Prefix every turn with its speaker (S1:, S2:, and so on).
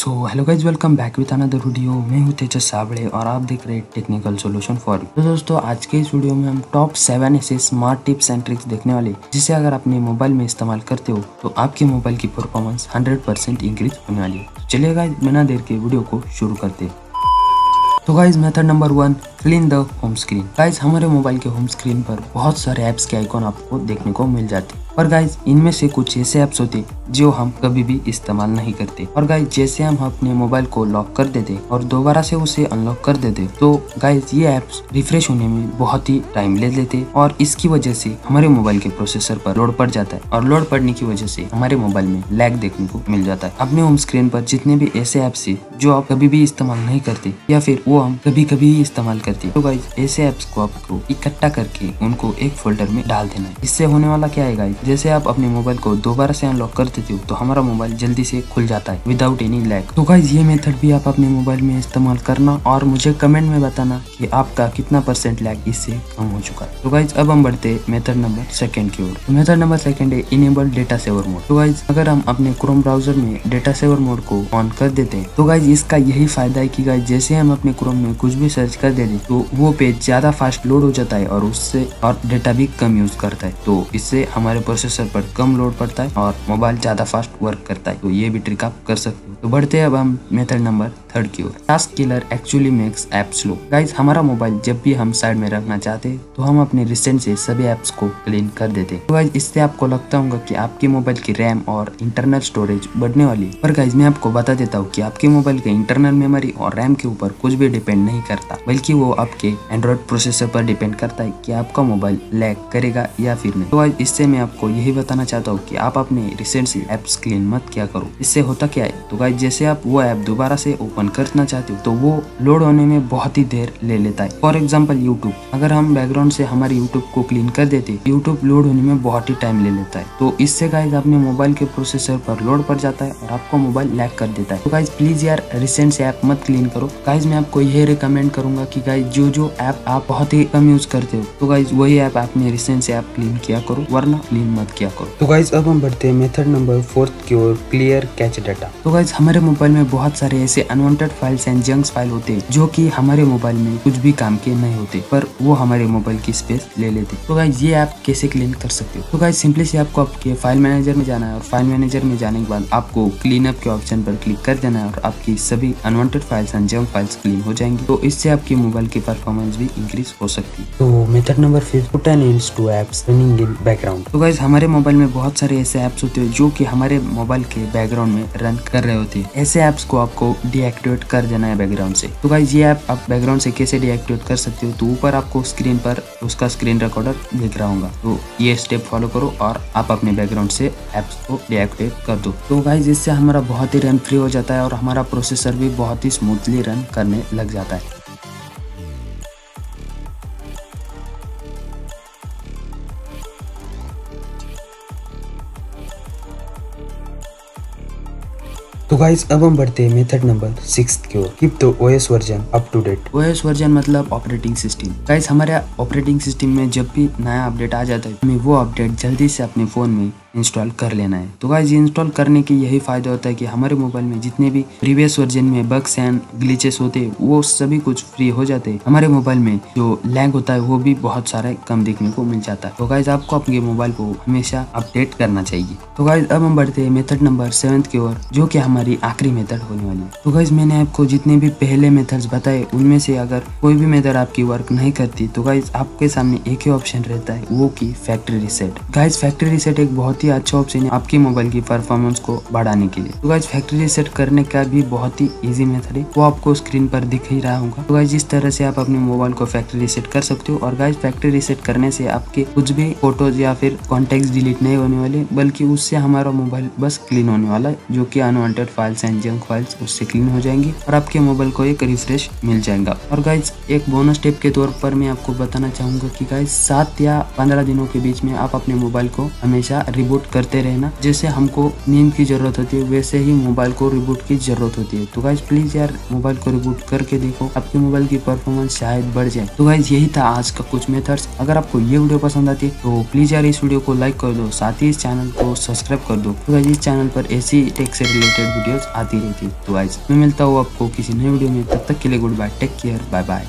S1: So hello guys, welcome back with another video. मैं हूं तेजस साबड़े और आप देख रहे हैं टेक्निकल सॉल्यूशन फॉर यू। तो दोस्तों, आज के इस वीडियो में हम टॉप 7 ऐसे स्मार्ट टिप्स एंड ट्रिक्स देखने वाले, जिसे अगर अपने मोबाइल में इस्तेमाल करते हो तो आपके मोबाइल की परफॉर्मेंस 100% इंक्रीज होने वाली है। तो चलिए गाइज, बिना देर के वीडियो को शुरू करते हैं। तो guys, method number 1, clean the home screen. Guys, हमारे मोबाइल के होम स्क्रीन पर बहुत सारे ऐप्स के आइकॉन आपको देखने को मिल जाते हैं, पर गाइज इनमें से कुछ ऐसे ऐप्स होते जो हम कभी भी इस्तेमाल नहीं करते। और गाइज, जैसे हम अपने मोबाइल को लॉक कर देते और दोबारा से उसे अनलॉक कर देते, तो गाइज ये ऐप्स रिफ्रेश होने में बहुत ही टाइम ले लेते और इसकी वजह से हमारे मोबाइल के प्रोसेसर पर लोड पड़ जाता है और लोड पड़ने की वजह से हमारे मोबाइल में लैग देखने को मिल जाता है। अपने होम स्क्रीन पर जितने भी ऐसे ऐप्स है जो आप कभी भी इस्तेमाल नहीं करते या फिर वो हम कभी कभी ही इस्तेमाल करते, तो गाइज ऐसे ऐप्स को आपको इकट्ठा करके उनको एक फोल्डर में डाल देना है। इससे होने वाला क्या है गाइज, जैसे आप अपने मोबाइल को दोबारा से अनलॉक कर देते हो तो हमारा मोबाइल जल्दी से खुल जाता है विदाउट एनी लैग। तो गाइज ये मेथड भी आप अपने मोबाइल में इस्तेमाल करना और मुझे कमेंट में बताना कि आपका कितना % लैग इससे कम हो चुका है। तो गाइज अब हम बढ़ते हैं मेथड नंबर 2 की ओर। मेथड नंबर 2 है इनेबल डेटा सेवर मोड। तो गाइज अगर हम अपने क्रोम ब्राउजर में डेटा सेवर मोड को ऑन कर देते हैं तो गाइज इसका यही फायदा है कि गाइज जैसे हम अपने क्रोम में कुछ भी सर्च कर देते तो वो पेज ज्यादा फास्ट लोड हो जाता है और उससे और डेटा भी कम यूज करता है। तो इससे हमारे प्रोसेसर पर कम लोड पड़ता है और मोबाइल ज्यादा फास्ट वर्क करता है। तो ये भी ट्रिक आप कर सकते हो। तो बढ़ते हैं अब हम मेथड नंबर 3 की ओर। Task killer actually makes app slow. Guys हमारा मोबाइल जब भी हम साइड में रखना चाहते हैं तो हम अपने रिसेंट से सभी ऐप्स को क्लीन कर देते हैं। तो गाइज इससे आपको लगता होगा कि आपके मोबाइल की रैम और इंटरनल स्टोरेज बढ़ने वाली है, पर गाइज मैं आपको बता देता हूँ कि आपके मोबाइल के इंटरनल मेमोरी और रैम के ऊपर कुछ भी डिपेंड नहीं करता, बल्कि वो आपके एंड्रॉइड प्रोसेसर पर डिपेंड करता है कि आपका मोबाइल लैग करेगा या फिर नहीं। तो गाइज इससे मैं आपको यही बताना चाहता हूँ कि आप अपने रिसेंट से ऐप्स क्लीन मत किया करो। इससे होता क्या है, तो गाइज जैसे आप वो ऐप दोबारा से ओपन करना चाहते हो तो वो लोड होने में बहुत ही देर ले लेता है। फॉर एग्जाम्पल यूट्यूब, अगर हम बैकग्राउंड से हमारे यूट्यूब को क्लीन कर देते, यूट्यूब लोड होने में बहुत ही टाइम ले लेता है। तो इससे गाइज अपने मोबाइल के प्रोसेसर पर लोड पड़ जाता है और आपको मोबाइल लैग कर देता है। तो गाइज प्लीज यार रिसेंट से ऐप मत क्लीन करो। गाइज मैं आपको यही रिकमेंड करूंगा कि गाइज जो ऐप आप बहुत ही कम यूज करते हो तो गाइज वही ऐप आपने रिसेंट से ऐप क्लीन किया करो, वरना क्लीन मत किया करो। तो गाइज अब हम बढ़ते हैं मेथड नंबर 4 की ओर, क्लियर कैच डाटा। तो गाइज हमारे मोबाइल में बहुत सारे ऐसे unwanted files and junks file होते हैं जो कि हमारे मोबाइल में कुछ भी काम के नहीं होते, पर वो हमारे मोबाइल की स्पेस ले लेते। तो गाइज ये ऐप कैसे क्लीन कर सकते हो? तो गाइज सिंपली से आपको आपके फाइल मैनेजर में जाना है और फाइल मैनेजर में जाने के बाद आपको क्लीन अप के ऑप्शन पर क्लिक कर देना है और आपकी सभी unwanted files and junk files clean हो जाएंगी। तो इससे आपकी मोबाइल की परफॉर्मेंस भी इंक्रीज हो सकती है। तो method number 5, put an end to apps running in background. तो गाइज हमारे मोबाइल में बहुत सारे ऐसे ऐप्स होते हैं जो कि हमारे मोबाइल के बैकग्राउंड में रन कर रहे होते हैं। ऐसे ऐप्स को आपको डीएक्टिवेट कर देना है बैकग्राउंड से। तो गाइज ये ऐप आप बैकग्राउंड से कैसे डीएक्टिवेट कर सकते हो, तो ऊपर आपको स्क्रीन पर उसका स्क्रीन रिकॉर्डर दिख रहा होगा। तो ये स्टेप फॉलो करो और आप अपने बैकग्राउंड से ऐप्स को डीएक्टिवेट कर दो। तो गाइज इससे हमारा बहुत ही रन फ्री हो जाता है और हमारा प्रोसेसर भी बहुत ही स्मूथली रन करने लग जाता है। तो गाइज अब हम बढ़ते हैं मेथड नंबर 6 की ओर, keep the OS version up to date. OS version मतलब ऑपरेटिंग सिस्टम। गाइज हमारे ऑपरेटिंग सिस्टम में जब भी नया अपडेट आ जाता है हमें वो अपडेट जल्दी से अपने फोन में इंस्टॉल कर लेना है। तो गाइज इंस्टॉल करने की यही फायदा होता है कि हमारे मोबाइल में जितने भी प्रीवियस वर्जन में बग्स एंड ग्लिचेस होते हैं वो सभी कुछ फ्री हो जाते हैं। हमारे मोबाइल में जो लैग होता है वो भी बहुत सारा कम देखने को मिल जाता है। तो गाइज आपको अपने मोबाइल को हमेशा अपडेट करना चाहिए। तो गाइज अब हम बढ़ते हैं मेथड नंबर 7 की ओर, जो कि हमारी आखिरी मेथड होने वाली है। तो गाइज मैंने आपको जितने भी पहले मेथड्स बताए उनमें से अगर कोई भी मेथड आपकी वर्क नहीं करती तो गाइज आपके सामने एक ही ऑप्शन रहता है, वो की factory reset. Guys factory reset एक बहुत ही अच्छा ऑप्शन है आपकी मोबाइल की परफॉर्मेंस को बढ़ाने के लिए। तो गाइज फैक्ट्री रीसेट करने का भी बहुत ही इजी मेथड है, वो आपको स्क्रीन पर दिख ही रहा होगा। तो गाइज इस तरह से आप अपने मोबाइल को फैक्ट्री रीसेट कर सकते हो। और गाइज फैक्ट्री रीसेट करने से आपके कुछ भी फोटोज या फिर कॉन्टेक्ट डिलीट नहीं होने वाले, बल्कि उससे हमारा मोबाइल बस क्लीन होने वाला है, जो कि unwanted files and junk files उससे क्लीन हो जाएंगी और आपके मोबाइल को एक रिफ्रेश मिल जाएगा। और गाइज एक बोनस टिप के तौर पर मैं आपको बताना चाहूंगा कि गाइज 7 या 15 दिनों के बीच में आप अपने मोबाइल को हमेशा रिबूट रिबूट करते रहना। जैसे हमको नींद की जरूरत होती है वैसे ही मोबाइल को रिबूट की जरूरत होती है। तो गाइज प्लीज यार मोबाइल को रिबूट करके देखो, आपके मोबाइल की परफॉर्मेंस शायद बढ़ जाए। तो गाइज यही था आज का कुछ मेथड्स। अगर आपको ये वीडियो पसंद आती है तो प्लीज यार इस वीडियो को लाइक कर दो, साथ ही इस चैनल को सब्सक्राइब कर दो। तो गाइज इस चैनल पर ऐसी टेक से रिलेटेड वीडियोस आती रहती है। तो गाइज मैं मिलता हूँ आपको किसी नए वीडियो में, तब तक के लिए goodbye, take care, bye bye.